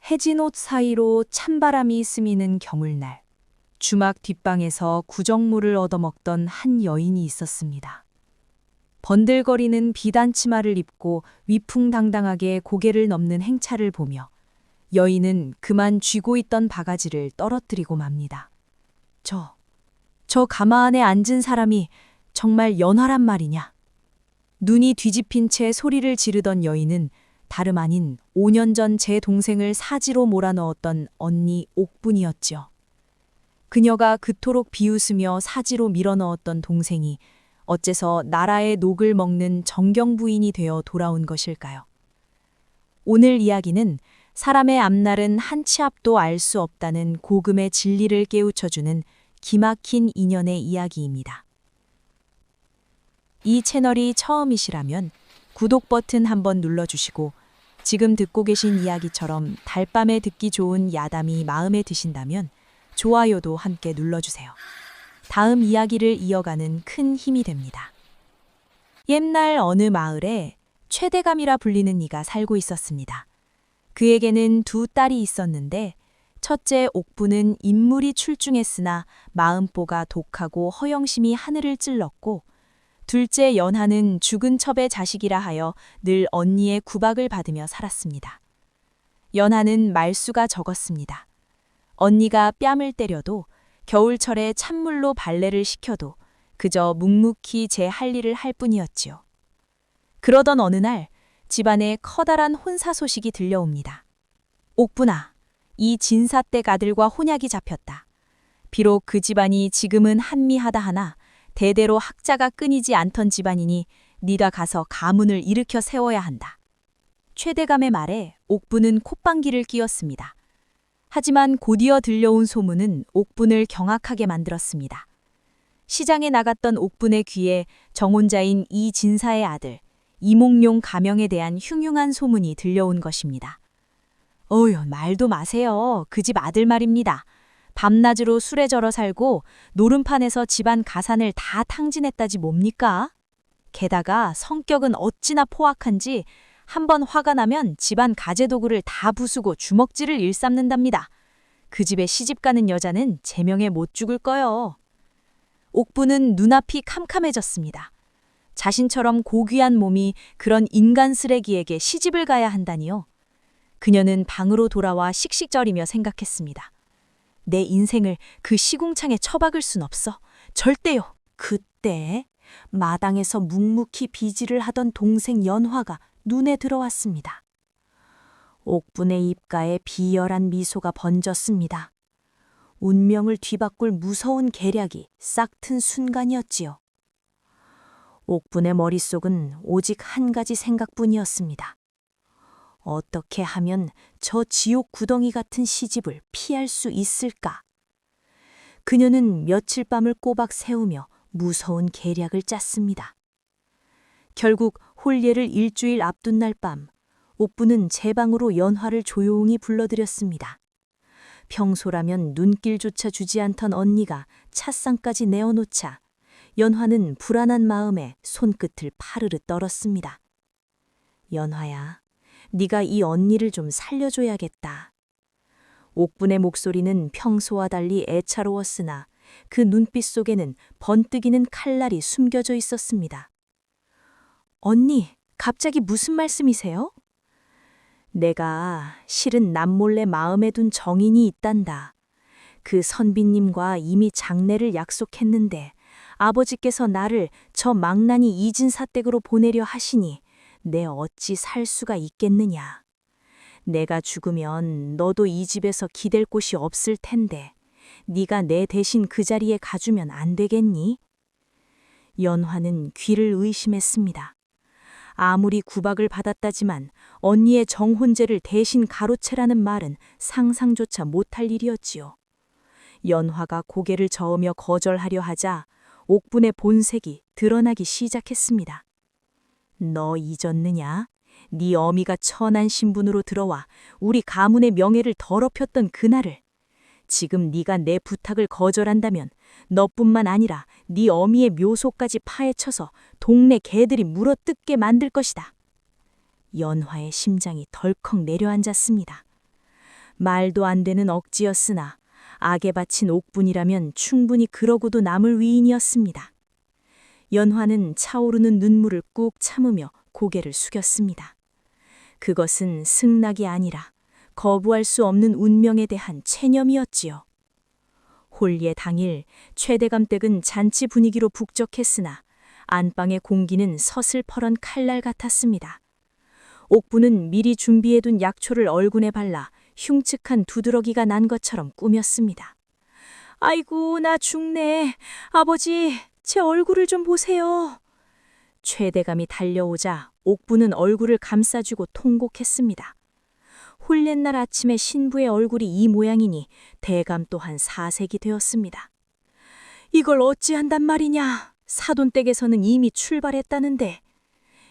해진 옷 사이로 찬바람이 스미는 겨울날, 주막 뒷방에서 구정물을 얻어먹던 한 여인이 있었습니다. 번들거리는 비단 치마를 입고 위풍당당하게 고개를 넘는 행차를 보며 여인은 그만 쥐고 있던 바가지를 떨어뜨리고 맙니다. 저 가마 안에 앉은 사람이 정말 연화란 말이냐? 눈이 뒤집힌 채 소리를 지르던 여인은 다름 아닌 5년 전 제 동생을 사지로 몰아넣었던 언니 옥분이었지요. 그녀가 그토록 비웃으며 사지로 밀어넣었던 동생이 어째서 나라의 녹을 먹는 정경 부인이 되어 돌아온 것일까요? 오늘 이야기는 사람의 앞날은 한 치 앞도 알 수 없다는 고금의 진리를 깨우쳐주는 기막힌 인연의 이야기입니다. 이 채널이 처음이시라면 구독 버튼 한번 눌러주시고 지금 듣고 계신 이야기처럼 달밤에 듣기 좋은 야담이 마음에 드신다면 좋아요도 함께 눌러주세요. 다음 이야기를 이어가는 큰 힘이 됩니다. 옛날 어느 마을에 최대감이라 불리는 이가 살고 있었습니다. 그에게는 두 딸이 있었는데 첫째 옥부는 인물이 출중했으나 마음보가 독하고 허영심이 하늘을 찔렀고 둘째 연하는 죽은 첩의 자식이라 하여 늘 언니의 구박을 받으며 살았습니다. 연하는 말수가 적었습니다. 언니가 뺨을 때려도 겨울철에 찬물로 발레를 시켜도 그저 묵묵히 제 할 일을 할 뿐이었지요. 그러던 어느 날 집안에 커다란 혼사 소식이 들려옵니다. 옥분아, 이 진사댁 아들과 혼약이 잡혔다. 비록 그 집안이 지금은 한미하다 하나 대대로 학자가 끊이지 않던 집안이니 네가 가서 가문을 일으켜 세워야 한다. 최대감의 말에 옥분은 콧방귀를 뀌었습니다. 하지만 곧이어 들려온 소문은 옥분을 경악하게 만들었습니다. 시장에 나갔던 옥분의 귀에 정혼자인 이 진사의 아들 이몽룡 가명에 대한 흉흉한 소문이 들려온 것입니다. 어휴, 말도 마세요. 그 집 아들 말입니다. 밤낮으로 술에 절어 살고 노름판에서 집안 가산을 다 탕진했다지 뭡니까? 게다가 성격은 어찌나 포악한지 한번 화가 나면 집안 가재도구를 다 부수고 주먹질을 일삼는답니다. 그 집에 시집가는 여자는 제명에 못 죽을 거요. 옥부는 눈앞이 캄캄해졌습니다. 자신처럼 고귀한 몸이 그런 인간 쓰레기에게 시집을 가야 한다니요. 그녀는 방으로 돌아와 씩씩거리며 생각했습니다. 내 인생을 그 시궁창에 처박을 순 없어. 절대요. 그때 마당에서 묵묵히 비질을 하던 동생 연화가 눈에 들어왔습니다. 옥분의 입가에 비열한 미소가 번졌습니다. 운명을 뒤바꿀 무서운 계략이 싹튼 순간이었지요. 옥분의 머릿속은 오직 한 가지 생각뿐이었습니다. 어떻게 하면 저 지옥 구덩이 같은 시집을 피할 수 있을까? 그녀는 며칠 밤을 꼬박 세우며 무서운 계략을 짰습니다. 결국 혼례를 일주일 앞둔 날 밤, 옥부는 제 방으로 연화를 조용히 불러들였습니다. 평소라면 눈길조차 주지 않던 언니가 찻상까지 내어놓자 연화는 불안한 마음에 손끝을 파르르 떨었습니다. 연화야, 네가 이 언니를 좀 살려줘야겠다. 옥분의 목소리는 평소와 달리 애차로웠으나 그 눈빛 속에는 번뜩이는 칼날이 숨겨져 있었습니다. 언니, 갑자기 무슨 말씀이세요? 내가 실은 남몰래 마음에 둔 정인이 있단다. 그 선비님과 이미 장례를 약속했는데 아버지께서 나를 저 망나니 이진사댁으로 보내려 하시니 내 어찌 살 수가 있겠느냐. 내가 죽으면 너도 이 집에서 기댈 곳이 없을 텐데 네가 내 대신 그 자리에 가주면 안 되겠니? 연화는 귀를 의심했습니다. 아무리 구박을 받았다지만 언니의 정혼제를 대신 가로채라는 말은 상상조차 못할 일이었지요. 연화가 고개를 저으며 거절하려 하자 옥분의 본색이 드러나기 시작했습니다. 너 잊었느냐? 네 어미가 천한 신분으로 들어와 우리 가문의 명예를 더럽혔던 그날을. 지금 네가 내 부탁을 거절한다면 너뿐만 아니라 네 어미의 묘소까지 파헤쳐서 동네 개들이 물어뜯게 만들 것이다. 연화의 심장이 덜컥 내려앉았습니다. 말도 안 되는 억지였으나 악에 바친 옥분이라면 충분히 그러고도 남을 위인이었습니다. 연화는 차오르는 눈물을 꾹 참으며 고개를 숙였습니다. 그것은 승낙이 아니라 거부할 수 없는 운명에 대한 체념이었지요. 홀예 당일 최대감 댁은 잔치 분위기로 북적했으나 안방의 공기는 서슬퍼런 칼날 같았습니다. 옥부는 미리 준비해둔 약초를 얼굴에 발라 흉측한 두드러기가 난 것처럼 꾸몄습니다. 아이고, 나 죽네. 아버지, 제 얼굴을 좀 보세요. 최대감이 달려오자 옥부는 얼굴을 감싸주고 통곡했습니다. 홀옛날 아침에 신부의 얼굴이 이 모양이니 대감 또한 사색이 되었습니다. 이걸 어찌한단 말이냐. 사돈댁에서는 이미 출발했다는데.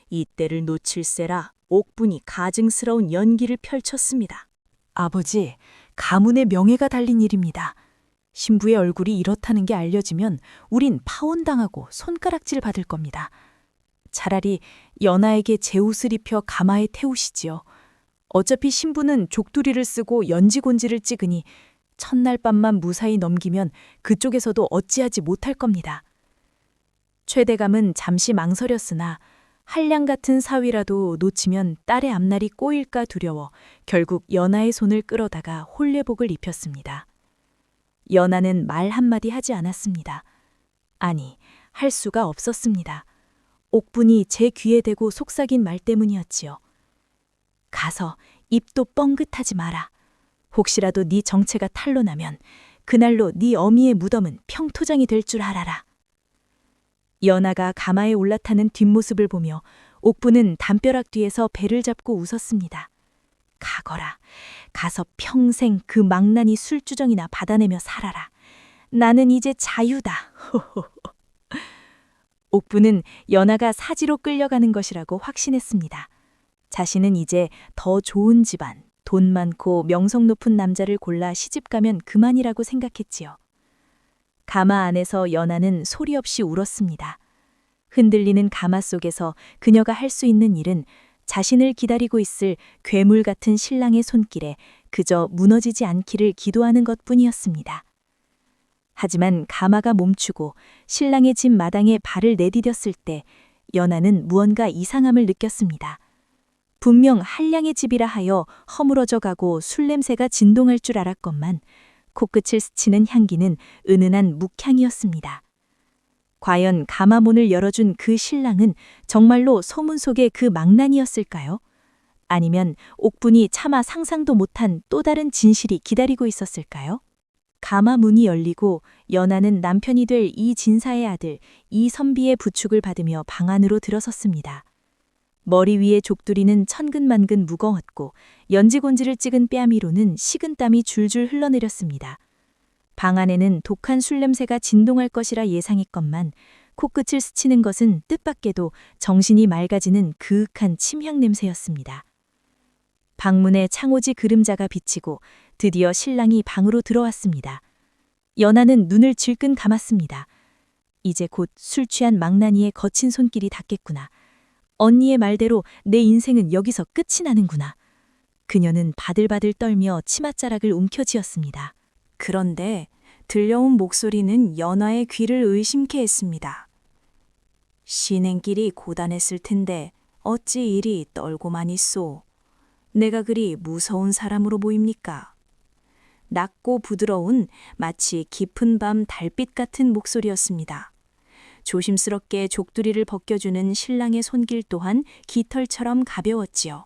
이때를 놓칠세라 옥분이 가증스러운 연기를 펼쳤습니다. 아버지, 가문의 명예가 달린 일입니다. 신부의 얼굴이 이렇다는 게 알려지면 우린 파혼당하고 손가락질 받을 겁니다. 차라리 연하에게 제 옷을 입혀 가마에 태우시지요. 어차피 신부는 족두리를 쓰고 연지곤지를 찍으니 첫날 밤만 무사히 넘기면 그쪽에서도 어찌하지 못할 겁니다. 최대감은 잠시 망설였으나 한량 같은 사위라도 놓치면 딸의 앞날이 꼬일까 두려워 결국 연하의 손을 끌어다가 홀례복을 입혔습니다. 연하는 말 한마디 하지 않았습니다. 아니, 할 수가 없었습니다. 옥분이 제 귀에 대고 속삭인 말 때문이었지요. 가서 입도 뻥긋하지 마라. 혹시라도 네 정체가 탄로나면 그날로 네 어미의 무덤은 평토장이 될 줄 알아라. 연하가 가마에 올라타는 뒷모습을 보며 옥부는 담벼락 뒤에서 배를 잡고 웃었습니다. 가거라. 가서 평생 그 망나니 술주정이나 받아내며 살아라. 나는 이제 자유다. 옥부는 연하가 사지로 끌려가는 것이라고 확신했습니다. 자신은 이제 더 좋은 집안, 돈 많고 명성 높은 남자를 골라 시집가면 그만이라고 생각했지요. 가마 안에서 연하는 소리 없이 울었습니다. 흔들리는 가마 속에서 그녀가 할 수 있는 일은 자신을 기다리고 있을 괴물 같은 신랑의 손길에 그저 무너지지 않기를 기도하는 것뿐이었습니다. 하지만 가마가 멈추고 신랑의 집 마당에 발을 내디뎠을 때 연하는 무언가 이상함을 느꼈습니다. 분명 한량의 집이라 하여 허물어져 가고 술 냄새가 진동할 줄 알았건만 코끝을 스치는 향기는 은은한 묵향이었습니다. 과연 가마문을 열어준 그 신랑은 정말로 소문 속의 그 망난이었을까요? 아니면 옥분이 차마 상상도 못한 또 다른 진실이 기다리고 있었을까요? 가마문이 열리고 연하는 남편이 될 이진사의 아들 이선비의 부축을 받으며 방 안으로 들어섰습니다. 머리 위에 족두리는 천근만근 무거웠고 연지곤지를 찍은 뺨 위로는 식은땀이 줄줄 흘러내렸습니다. 방 안에는 독한 술 냄새가 진동할 것이라 예상했건만 코끝을 스치는 것은 뜻밖에도 정신이 맑아지는 그윽한 침향 냄새였습니다. 방문에 창호지 그림자가 비치고 드디어 신랑이 방으로 들어왔습니다. 연하는 눈을 질끈 감았습니다. 이제 곧 술 취한 망나니의 거친 손길이 닿겠구나. 언니의 말대로 내 인생은 여기서 끝이 나는구나. 그녀는 바들바들 떨며 치맛자락을 움켜쥐었습니다. 그런데 들려온 목소리는 연하의 귀를 의심케 했습니다. 신행길이 고단했을 텐데 어찌 이리 떨고만 있소. 내가 그리 무서운 사람으로 보입니까? 낮고 부드러운 마치 깊은 밤 달빛 같은 목소리였습니다. 조심스럽게 족두리를 벗겨주는 신랑의 손길 또한 깃털처럼 가벼웠지요.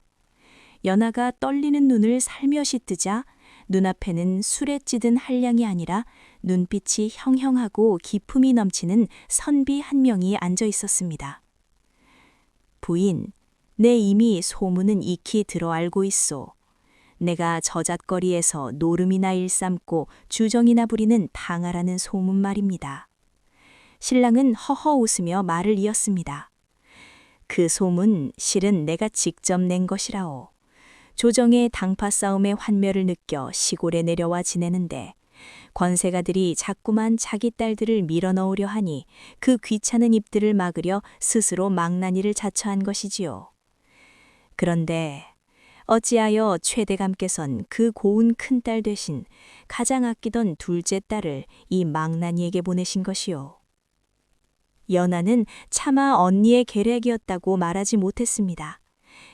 연하가 떨리는 눈을 살며시 뜨자 눈앞에는 술에 찌든 한량이 아니라 눈빛이 형형하고 기품이 넘치는 선비 한 명이 앉아 있었습니다. 부인, 내 이미 소문은 익히 들어 알고 있소. 내가 저잣거리에서 노름이나 일삼고 주정이나 부리는 탕아라는 소문 말입니다. 신랑은 허허 웃으며 말을 이었습니다. 그 소문 실은 내가 직접 낸 것이라오. 조정의 당파 싸움의 환멸을 느껴 시골에 내려와 지내는데 권세가들이 자꾸만 자기 딸들을 밀어넣으려 하니 그 귀찮은 입들을 막으려 스스로 망나니를 자처한 것이지요. 그런데 어찌하여 최대감께선 그 고운 큰딸 대신 가장 아끼던 둘째 딸을 이 망나니에게 보내신 것이요. 연하는 차마 언니의 계략이었다고 말하지 못했습니다.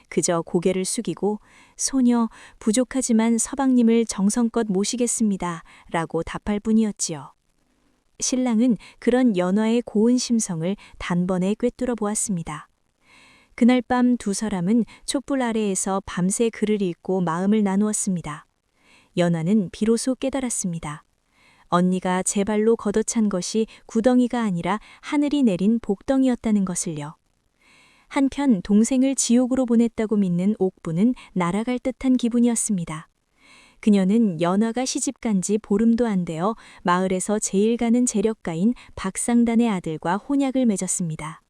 그저 고개를 숙이고 소녀 부족하지만 서방님을 정성껏 모시겠습니다 라고 답할 뿐이었지요. 신랑은 그런 연화의 고운 심성을 단번에 꿰뚫어 보았습니다. 그날 밤 두 사람은 촛불 아래에서 밤새 글을 읽고 마음을 나누었습니다. 연화는 비로소 깨달았습니다. 언니가 제 발로 걷어찬 것이 구덩이가 아니라 하늘이 내린 복덩이였다는 것을요. 한편 동생을 지옥으로 보냈다고 믿는 옥부는 날아갈 듯한 기분이었습니다. 그녀는 연화가 시집간 지 보름도 안 되어 마을에서 제일 가는 재력가인 박상단의 아들과 혼약을 맺었습니다.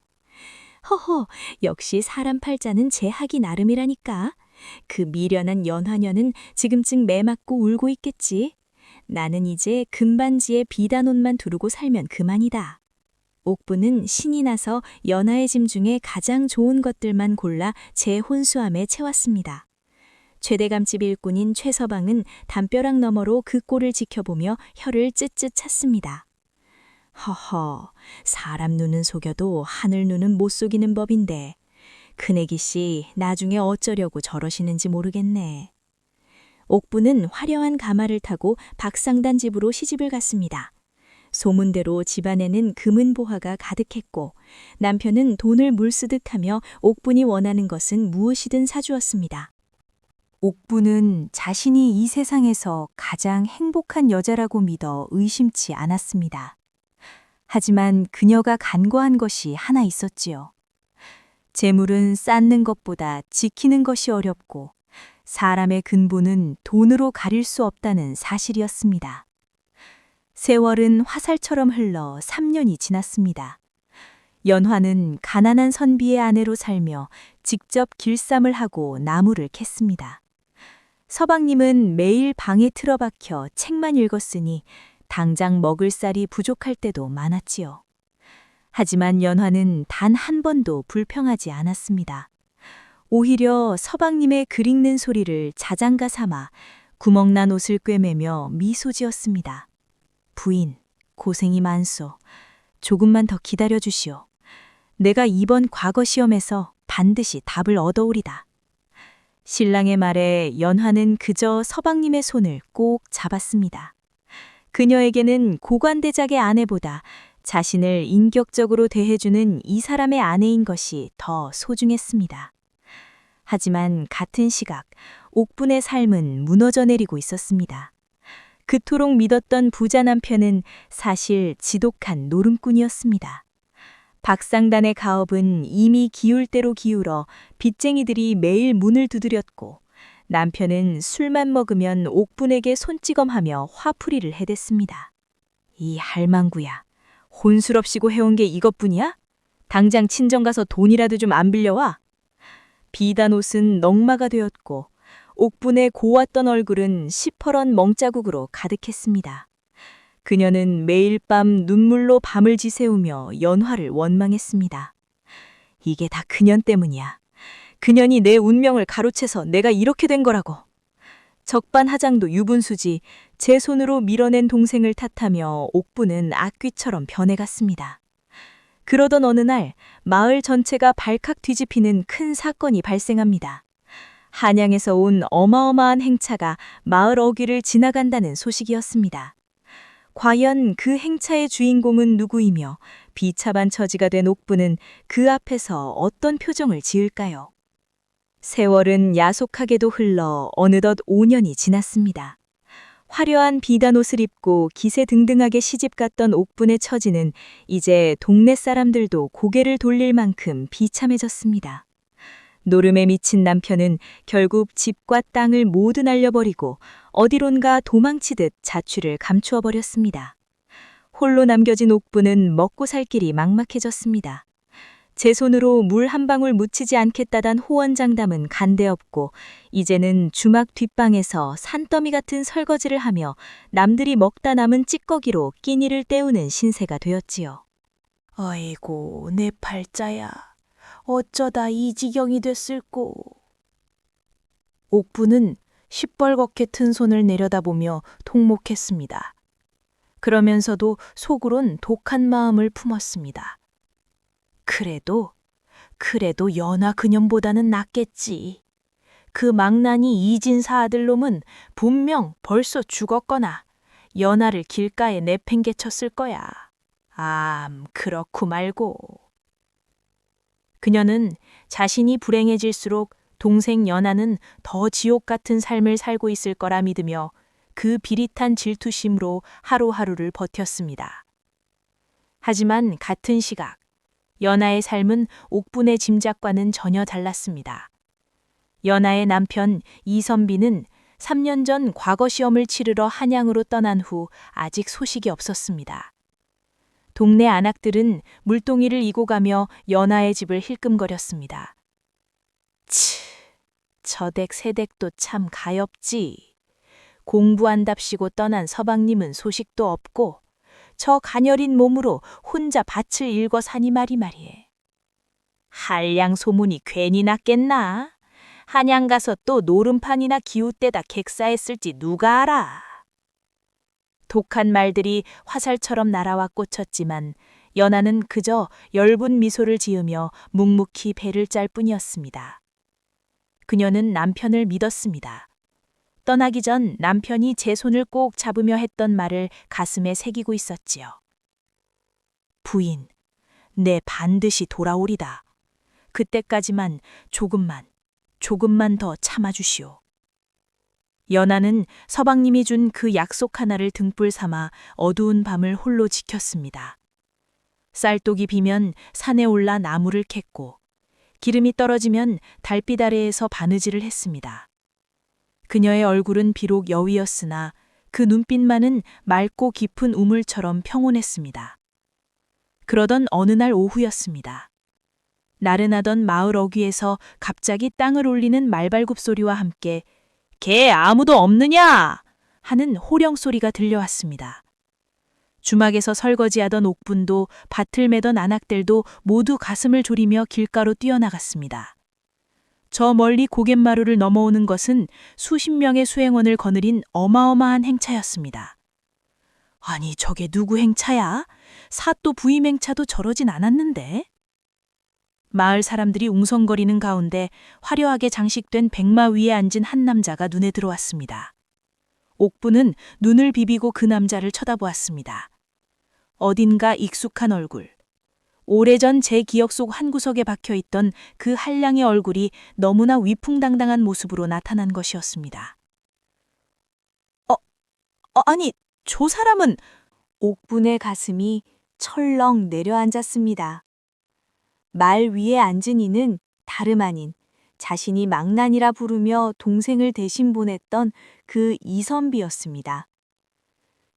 허허, 역시 사람 팔자는 제 하기 나름이라니까. 그 미련한 연화녀는 지금쯤 매 맞고 울고 있겠지. 나는 이제 금반지에 비단옷만 두르고 살면 그만이다. 옥부는 신이 나서 연하의 짐 중에 가장 좋은 것들만 골라 제 혼수함에 채웠습니다. 최대감집 일꾼인 최서방은 담벼락 너머로 그 꼴을 지켜보며 혀를 쯧쯧 찼습니다. 허허, 사람 눈은 속여도 하늘 눈은 못 속이는 법인데 큰애기씨 나중에 어쩌려고 저러시는지 모르겠네. 옥부는 화려한 가마를 타고 박상단 집으로 시집을 갔습니다. 소문대로 집안에는 금은 보화가 가득했고 남편은 돈을 물쓰듯하며 옥분이 원하는 것은 무엇이든 사주었습니다. 옥부는 자신이 이 세상에서 가장 행복한 여자라고 믿어 의심치 않았습니다. 하지만 그녀가 간과한 것이 하나 있었지요. 재물은 쌓는 것보다 지키는 것이 어렵고 사람의 근본은 돈으로 가릴 수 없다는 사실이었습니다. 세월은 화살처럼 흘러 3년이 지났습니다. 연화는 가난한 선비의 아내로 살며 직접 길쌈을 하고 나무를 캤습니다. 서방님은 매일 방에 틀어박혀 책만 읽었으니 당장 먹을 쌀이 부족할 때도 많았지요. 하지만 연화는 단 한 번도 불평하지 않았습니다. 오히려 서방님의 글 읽는 소리를 자장가 삼아 구멍난 옷을 꿰매며 미소 지었습니다. 부인, 고생이 많소. 조금만 더 기다려 주시오. 내가 이번 과거 시험에서 반드시 답을 얻어오리다. 신랑의 말에 연화는 그저 서방님의 손을 꼭 잡았습니다. 그녀에게는 고관대작의 아내보다 자신을 인격적으로 대해주는 이 사람의 아내인 것이 더 소중했습니다. 하지만 같은 시각 옥분의 삶은 무너져 내리고 있었습니다. 그토록 믿었던 부자 남편은 사실 지독한 노름꾼이었습니다. 박상단의 가업은 이미 기울 대로 기울어 빚쟁이들이 매일 문을 두드렸고 남편은 술만 먹으면 옥분에게 손찌검하며 화풀이를 해댔습니다. 이 할망구야, 혼술없이고 해온 게 이것뿐이야? 당장 친정 가서 돈이라도 좀 안 빌려와. 비단 옷은 넝마가 되었고 옥분의 고왔던 얼굴은 시퍼런 멍자국으로 가득했습니다. 그녀는 매일 밤 눈물로 밤을 지새우며 연화를 원망했습니다. 이게 다 그년 때문이야. 그년이 내 운명을 가로채서 내가 이렇게 된 거라고. 적반하장도 유분수지 제 손으로 밀어낸 동생을 탓하며 옥부는 악귀처럼 변해갔습니다. 그러던 어느 날 마을 전체가 발칵 뒤집히는 큰 사건이 발생합니다. 한양에서 온 어마어마한 행차가 마을 어귀를 지나간다는 소식이었습니다. 과연 그 행차의 주인공은 누구이며 비참한 처지가 된 옥부는 그 앞에서 어떤 표정을 지을까요? 세월은 야속하게도 흘러 어느덧 5년이 지났습니다. 화려한 비단 옷을 입고 기세등등하게 시집갔던 옥분의 처지는 이제 동네 사람들도 고개를 돌릴 만큼 비참해졌습니다. 노름에 미친 남편은 결국 집과 땅을 모두 날려버리고 어디론가 도망치듯 자취를 감추어 버렸습니다. 홀로 남겨진 옥부는 먹고 살 길이 막막해졌습니다. 제 손으로 물 한 방울 묻히지 않겠다단 호언장담은 간데없고 이제는 주막 뒷방에서 산더미 같은 설거지를 하며 남들이 먹다 남은 찌꺼기로 끼니를 때우는 신세가 되었지요. 아이고, 내 팔자야. 어쩌다 이 지경이 됐을꼬. 옥부는 시뻘겋게 튼 손을 내려다보며 통목했습니다. 그러면서도 속으론 독한 마음을 품었습니다. 그래도 연화 그년보다는 낫겠지. 그 망나니 이진사 아들놈은 분명 벌써 죽었거나 연하를 길가에 내팽개쳤을 거야. 그렇고 말고. 그녀는 자신이 불행해질수록 동생 연하는 더 지옥 같은 삶을 살고 있을 거라 믿으며 그 비릿한 질투심으로 하루하루를 버텼습니다. 하지만 같은 시각, 연하의 삶은 옥분의 짐작과는 전혀 달랐습니다. 연하의 남편 이선비는 3년 전 과거 시험을 치르러 한양으로 떠난 후 아직 소식이 없었습니다. 동네 안악들은 물동이를 이고 가며 연하의 집을 힐끔거렸습니다. 저댁 새댁도 참 가엾지. 공부한답시고 떠난 서방님은 소식도 없고 저 가녀린 몸으로 혼자 밭을 일궈 사니 말이에. 한량 소문이 괜히 났겠나? 한양 가서 또 노름판이나 기웃대다 객사했을지 누가 알아. 독한 말들이 화살처럼 날아와 꽂혔지만 연하는 그저 엷은 미소를 지으며 묵묵히 배를 짤 뿐이었습니다. 그녀는 남편을 믿었습니다. 떠나기 전 남편이 제 손을 꼭 잡으며 했던 말을 가슴에 새기고 있었지요. 부인, 내 반드시 돌아오리다. 그때까지만 조금만 더 참아주시오. 연하는 서방님이 준 그 약속 하나를 등불 삼아 어두운 밤을 홀로 지켰습니다. 쌀독이 비면 산에 올라 나무를 캤고 기름이 떨어지면 달빛 아래에서 바느질을 했습니다. 그녀의 얼굴은 비록 여위였으나 그 눈빛만은 맑고 깊은 우물처럼 평온했습니다. 그러던 어느 날 오후였습니다. 나른하던 마을 어귀에서 갑자기 땅을 울리는 말발굽 소리와 함께 개 아무도 없느냐? 하는 호령 소리가 들려왔습니다. 주막에서 설거지하던 옥분도 밭을 매던 안악들도 모두 가슴을 졸이며 길가로 뛰어나갔습니다. 저 멀리 고갯마루를 넘어오는 것은 수십 명의 수행원을 거느린 어마어마한 행차였습니다. 아니, 저게 누구 행차야? 사또 부임 행차도 저러진 않았는데? 마을 사람들이 웅성거리는 가운데 화려하게 장식된 백마 위에 앉은 한 남자가 눈에 들어왔습니다. 옥부는 눈을 비비고 그 남자를 쳐다보았습니다. 어딘가 익숙한 얼굴. 오래전 제 기억 속 한 구석에 박혀있던 그 한량의 얼굴이 너무나 위풍당당한 모습으로 나타난 것이었습니다. 아니, 저 사람은... 옥분의 가슴이 철렁 내려앉았습니다. 말 위에 앉은 이는 다름 아닌 자신이 망난이라 부르며 동생을 대신 보냈던 그 이선비였습니다.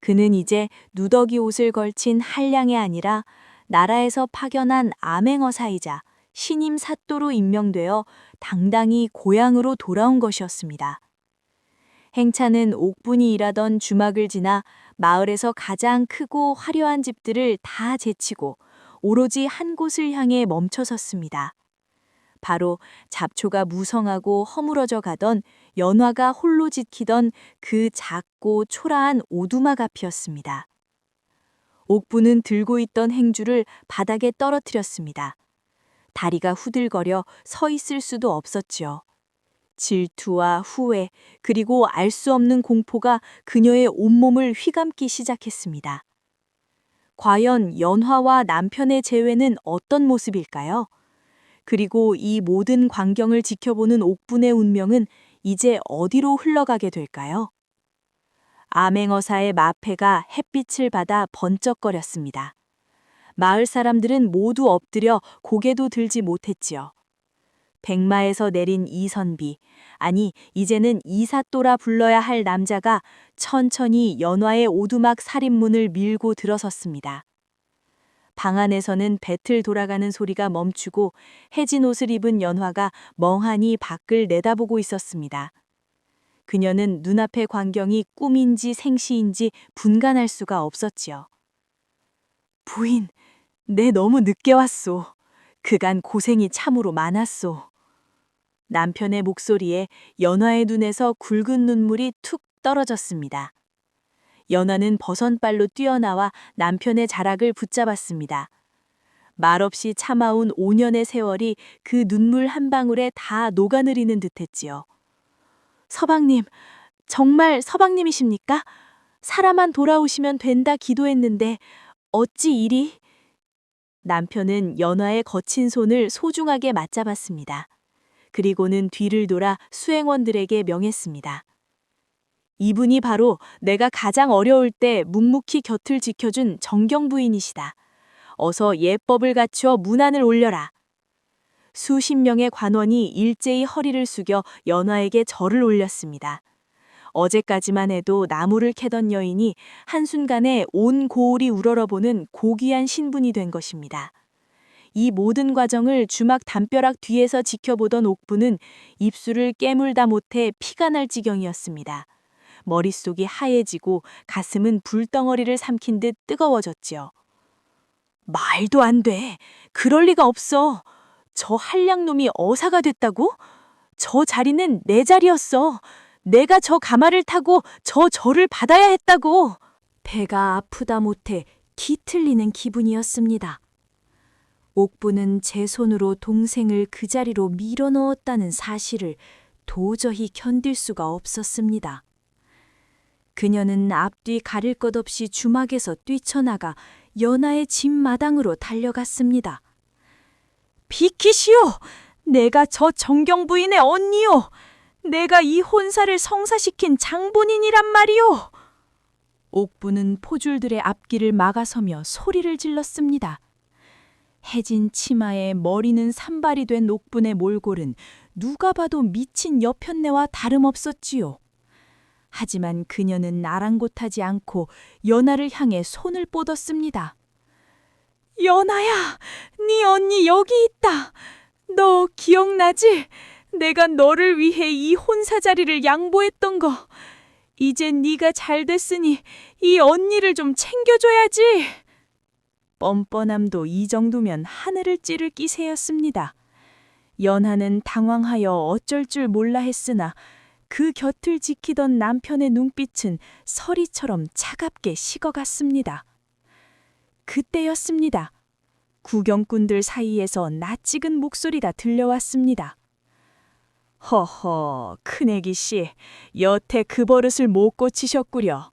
그는 이제 누더기 옷을 걸친 한량이 아니라 나라에서 파견한 암행어사이자 신임 사또로 임명되어 당당히 고향으로 돌아온 것이었습니다. 행차는 옥분이 일하던 주막을 지나 마을에서 가장 크고 화려한 집들을 다 제치고 오로지 한 곳을 향해 멈춰섰습니다. 바로 잡초가 무성하고 허물어져 가던 연화가 홀로 지키던 그 작고 초라한 오두막 앞이었습니다. 옥부는 들고 있던 행주를 바닥에 떨어뜨렸습니다. 다리가 후들거려 서 있을 수도 없었지요. 질투와 후회, 그리고 알 수 없는 공포가 그녀의 온몸을 휘감기 시작했습니다. 과연 연화와 남편의 재회는 어떤 모습일까요? 그리고 이 모든 광경을 지켜보는 옥분의 운명은 이제 어디로 흘러가게 될까요? 암행어사의 마패가 햇빛을 받아 번쩍거렸습니다. 마을 사람들은 모두 엎드려 고개도 들지 못했지요. 백마에서 내린 이선비, 아니 이제는 이사또라 불러야 할 남자가 천천히 연화의 오두막 살인문을 밀고 들어섰습니다. 방 안에서는 배틀 돌아가는 소리가 멈추고 해진 옷을 입은 연화가 멍하니 밖을 내다보고 있었습니다. 그녀는 눈앞의 광경이 꿈인지 생시인지 분간할 수가 없었지요. 부인, 내 너무 늦게 왔소. 그간 고생이 참으로 많았소. 남편의 목소리에 연화의 눈에서 굵은 눈물이 툭 떨어졌습니다. 연화는 버선발로 뛰어나와 남편의 자락을 붙잡았습니다. 말없이 참아온 5년의 세월이 그 눈물 한 방울에 다 녹아내리는 듯했지요. 서방님, 정말 서방님이십니까? 사라만 돌아오시면 된다 기도했는데 어찌 이리? 남편은 연화의 거친 손을 소중하게 맞잡았습니다. 그리고는 뒤를 돌아 수행원들에게 명했습니다. 이분이 바로 내가 가장 어려울 때 묵묵히 곁을 지켜준 정경 부인이시다. 어서 예법을 갖추어 문안을 올려라. 수십 명의 관원이 일제히 허리를 숙여 연화에게 절을 올렸습니다. 어제까지만 해도 나무를 캐던 여인이 한순간에 온 고을이 우러러보는 고귀한 신분이 된 것입니다. 이 모든 과정을 주막 담벼락 뒤에서 지켜보던 옥부는 입술을 깨물다 못해 피가 날 지경이었습니다. 머릿속이 하얘지고 가슴은 불덩어리를 삼킨 듯 뜨거워졌지요. 말도 안 돼. 그럴 리가 없어. 저 한량놈이 어사가 됐다고? 저 자리는 내 자리였어. 내가 저 가마를 타고 저 절을 받아야 했다고. 배가 아프다 못해 뒤틀리는 기분이었습니다. 옥부는 제 손으로 동생을 그 자리로 밀어넣었다는 사실을 도저히 견딜 수가 없었습니다. 그녀는 앞뒤 가릴 것 없이 주막에서 뛰쳐나가 연하의 집 마당으로 달려갔습니다. 비키시오! 내가 저 정경 부인의 언니요! 내가 이 혼사를 성사시킨 장본인이란 말이오! 옥부는 포줄들의 앞길을 막아서며 소리를 질렀습니다. 해진 치마에 머리는 산발이 된 옥분의 몰골은 누가 봐도 미친 여편네와 다름없었지요. 하지만 그녀는 아랑곳하지 않고 연하를 향해 손을 뻗었습니다. 연하야, 네 언니 여기 있다. 너 기억나지? 내가 너를 위해 이 혼사 자리를 양보했던 거. 이제 네가 잘 됐으니 이 언니를 좀 챙겨줘야지. 뻔뻔함도 이 정도면 하늘을 찌를 기세였습니다. 연하는 당황하여 어쩔 줄 몰라 했으나 그 곁을 지키던 남편의 눈빛은 서리처럼 차갑게 식어갔습니다. 그때였습니다. 구경꾼들 사이에서 낯익은 목소리가 들려왔습니다. 허허, 큰애기 씨, 여태 그 버릇을 못 고치셨구려.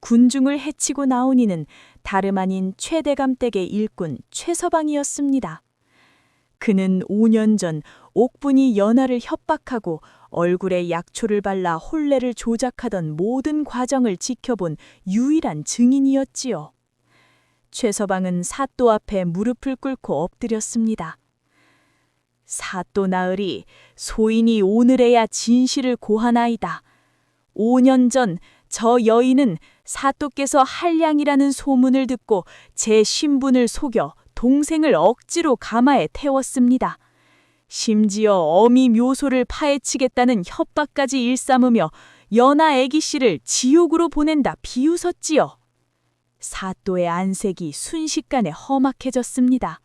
군중을 해치고 나온 이는 다름 아닌 최대감 댁의 일꾼 최서방이었습니다. 그는 5년 전 옥분이 연하를 협박하고 얼굴에 약초를 발라 혼례를 조작하던 모든 과정을 지켜본 유일한 증인이었지요. 최서방은 사또 앞에 무릎을 꿇고 엎드렸습니다. 사또 나으리, 소인이 오늘에야 진실을 고하나이다. 5년 전 저 여인은 사또께서 한량이라는 소문을 듣고 제 신분을 속여 동생을 억지로 가마에 태웠습니다. 심지어 어미 묘소를 파헤치겠다는 협박까지 일삼으며 연하 애기 씨를 지옥으로 보낸다 비웃었지요. 사또의 안색이 순식간에 험악해졌습니다.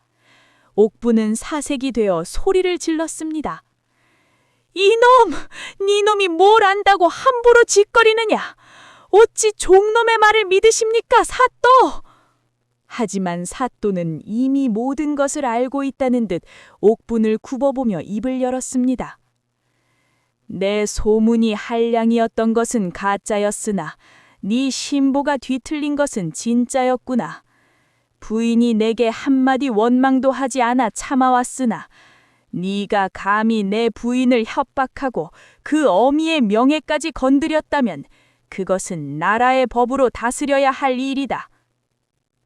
옥부는 사색이 되어 소리를 질렀습니다. 이놈! 니놈이 뭘 안다고 함부로 짓거리느냐! 어찌 종놈의 말을 믿으십니까, 사또! 하지만 사또는 이미 모든 것을 알고 있다는 듯 옥분을 굽어보며 입을 열었습니다. 내 소문이 한량이었던 것은 가짜였으나 네 신보가 뒤틀린 것은 진짜였구나. 부인이 내게 한마디 원망도 하지 않아 참아왔으나 네가 감히 내 부인을 협박하고 그 어미의 명예까지 건드렸다면 그것은 나라의 법으로 다스려야 할 일이다.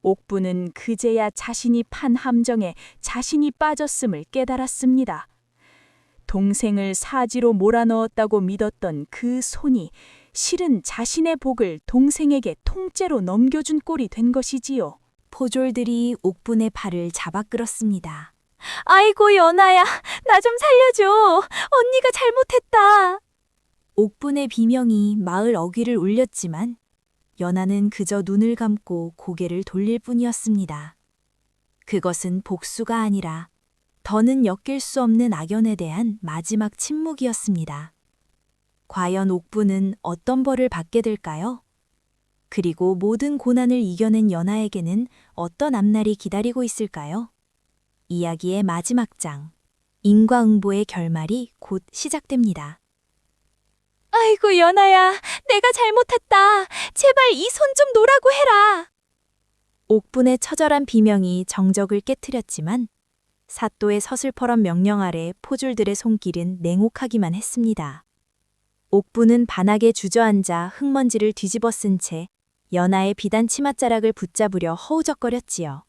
옥부는 그제야 자신이 판 함정에 자신이 빠졌음을 깨달았습니다. 동생을 사지로 몰아넣었다고 믿었던 그 손이 실은 자신의 복을 동생에게 통째로 넘겨준 꼴이 된 것이지요. 포졸들이 옥분의 발을 잡아 끌었습니다. 아이고 연아야, 나 좀 살려줘. 언니가 잘못했다. 옥분의 비명이 마을 어귀를 울렸지만 연하는 그저 눈을 감고 고개를 돌릴 뿐이었습니다. 그것은 복수가 아니라 더는 엮일 수 없는 악연에 대한 마지막 침묵이었습니다. 과연 옥부는 어떤 벌을 받게 될까요? 그리고 모든 고난을 이겨낸 연하에게는 어떤 앞날이 기다리고 있을까요? 이야기의 마지막 장, 인과응보의 결말이 곧 시작됩니다. 아이고, 연아야, 내가 잘못했다. 제발 이 손 좀 놓으라고 해라. 옥분의 처절한 비명이 정적을 깨트렸지만 사또의 서슬퍼런 명령 아래 포졸들의 손길은 냉혹하기만 했습니다. 옥부는 반하게 주저앉아 흙먼지를 뒤집어 쓴 채 연하의 비단 치맛자락을 붙잡으려 허우적거렸지요.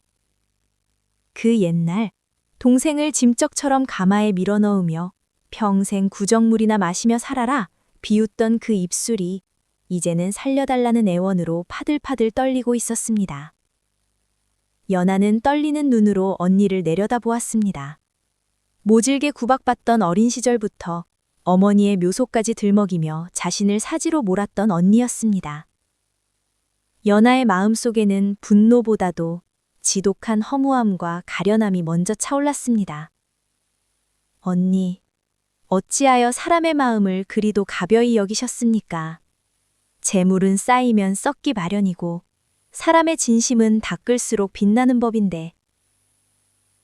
그 옛날 동생을 짐쩍처럼 가마에 밀어넣으며 평생 구정물이나 마시며 살아라 비웃던 그 입술이 이제는 살려달라는 애원으로 파들파들 떨리고 있었습니다. 연하는 떨리는 눈으로 언니를 내려다보았습니다. 모질게 구박받던 어린 시절부터 어머니의 묘소까지 들먹이며 자신을 사지로 몰았던 언니였습니다. 연하의 마음속에는 분노보다도 지독한 허무함과 가련함이 먼저 차올랐습니다. 언니, 어찌하여 사람의 마음을 그리도 가벼이 여기셨습니까? 재물은 쌓이면 썩기 마련이고 사람의 진심은 닦을수록 빛나는 법인데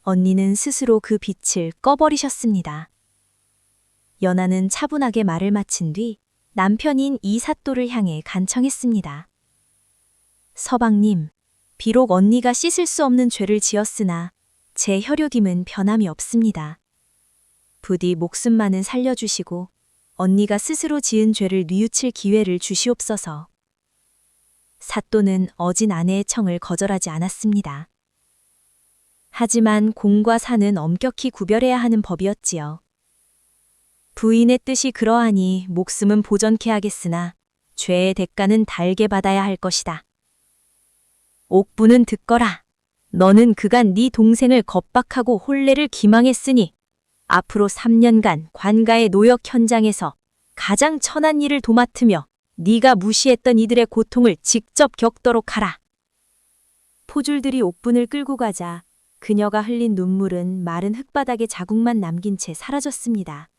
언니는 스스로 그 빛을 꺼버리셨습니다. 연하는 차분하게 말을 마친 뒤 남편인 이사또를 향해 간청했습니다. 서방님, 비록 언니가 씻을 수 없는 죄를 지었으나 제 혈육임은 변함이 없습니다. 부디 목숨만은 살려주시고 언니가 스스로 지은 죄를 뉘우칠 기회를 주시옵소서. 사또는 어진 아내의 청을 거절하지 않았습니다. 하지만 공과 사는 엄격히 구별해야 하는 법이었지요. 부인의 뜻이 그러하니 목숨은 보전케 하겠으나 죄의 대가는 달게 받아야 할 것이다. 옥부는 듣거라. 너는 그간 네 동생을 겁박하고 혼례를 기망했으니 앞으로 3년간 관가의 노역 현장에서 가장 천한 일을 도맡으며 네가 무시했던 이들의 고통을 직접 겪도록 하라. 포졸들이 옥분을 끌고 가자 그녀가 흘린 눈물은 마른 흙바닥에 자국만 남긴 채 사라졌습니다.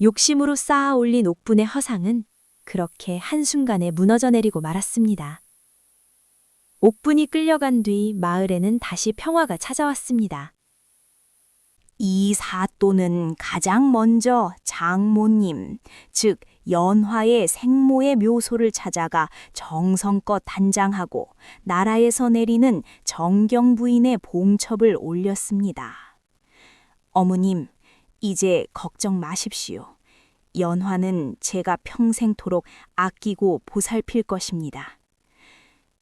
욕심으로 쌓아 올린 옥분의 허상은 그렇게 한순간에 무너져 내리고 말았습니다. 옥분이 끌려간 뒤 마을에는 다시 평화가 찾아왔습니다. 이 사또는 가장 먼저 장모님, 즉 연화의 생모의 묘소를 찾아가 정성껏 단장하고 나라에서 내리는 정경 부인의 봉첩을 올렸습니다. 어머님, 이제 걱정 마십시오. 연화는 제가 평생토록 아끼고 보살필 것입니다.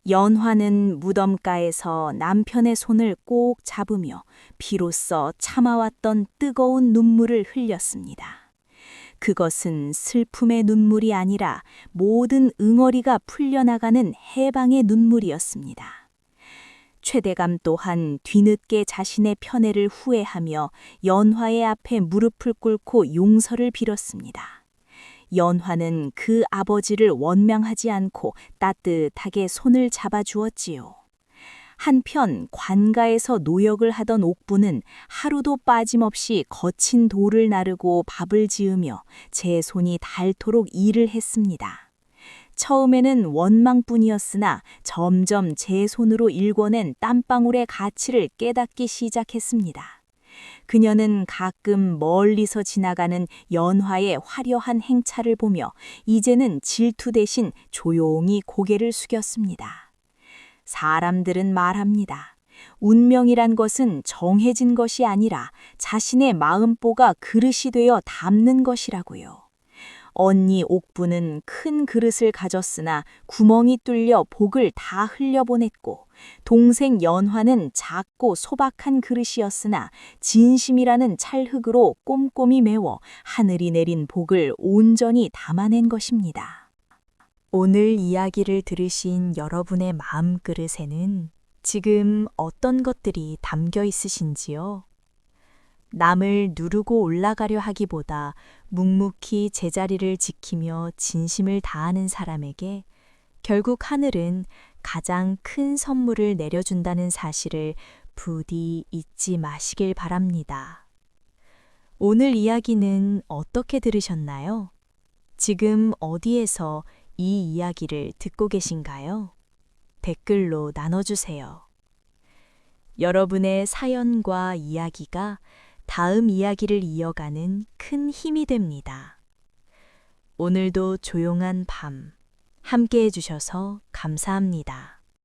연화는 무덤가에서 남편의 손을 꼭 잡으며 비로소 참아왔던 뜨거운 눈물을 흘렸습니다. 그것은 슬픔의 눈물이 아니라 모든 응어리가 풀려나가는 해방의 눈물이었습니다. 최대감 또한 뒤늦게 자신의 편애를 후회하며 연화의 앞에 무릎을 꿇고 용서를 빌었습니다. 연화는 그 아버지를 원망하지 않고 따뜻하게 손을 잡아주었지요. 한편 관가에서 노역을 하던 옥부는 하루도 빠짐없이 거친 돌을 나르고 밥을 지으며 제 손이 닳도록 일을 했습니다. 처음에는 원망뿐이었으나 점점 제 손으로 일궈낸 땀방울의 가치를 깨닫기 시작했습니다. 그녀는 가끔 멀리서 지나가는 연화의 화려한 행차를 보며 이제는 질투 대신 조용히 고개를 숙였습니다. 사람들은 말합니다. 운명이란 것은 정해진 것이 아니라 자신의 마음보가 그릇이 되어 담는 것이라고요. 언니 옥부는 큰 그릇을 가졌으나 구멍이 뚫려 복을 다 흘려보냈고 동생 연화는 작고 소박한 그릇이었으나 진심이라는 찰흙으로 꼼꼼히 메워 하늘이 내린 복을 온전히 담아낸 것입니다. 오늘 이야기를 들으신 여러분의 마음 그릇에는 지금 어떤 것들이 담겨 있으신지요? 남을 누르고 올라가려 하기보다 묵묵히 제자리를 지키며 진심을 다하는 사람에게 결국 하늘은 가장 큰 선물을 내려준다는 사실을 부디 잊지 마시길 바랍니다. 오늘 이야기는 어떻게 들으셨나요? 지금 어디에서 이 이야기를 듣고 계신가요? 댓글로 나눠주세요. 여러분의 사연과 이야기가 다음 이야기를 이어가는 큰 힘이 됩니다. 오늘도 조용한 밤 함께 해주셔서 감사합니다.